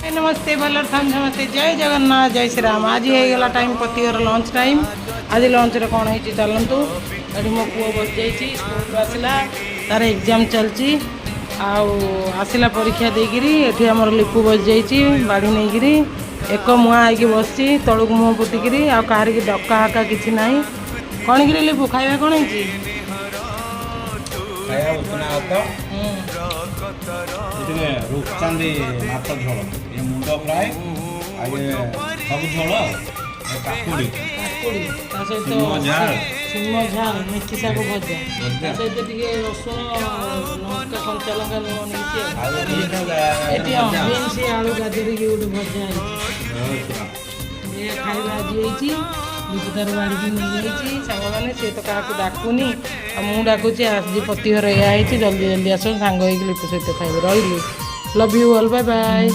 नमस्ते भलर थाम समस्ते जय जगन्नाथ जय श्री राम। आज होगा टाइम पतिवर लंच टाइम। आज लंच रे कौन है चलतु ये मो पुओ बस जाइए स्कूल आसला तार एग्जाम चलती आसला परीक्षा देकर ये आमर लिपु बस जाइए बाड़ी नहीं एक मुआ आई बस तलू मुह पुटिकी आहार की डका हाका कि ना कौन कि लिपु खाଇବା कौन है रूपचांदी माछ झोल ये मुंड फ्राए सब झोल काकुड़ी सिम झाल मेथी शाग भजा सहित रसुण लंका कंचा लंका लुण बीन्स आलू गाजर की गोटे भजा ये खाଇବା आज होती तार बाड़ी नहीं जाइए सांग मैंने सी तो क्या डाकुनी मुझे डाकुची आज पति घर या जल्दी जल्दी आस सांग लिपु सहित खाइबे रही love you all bye bye.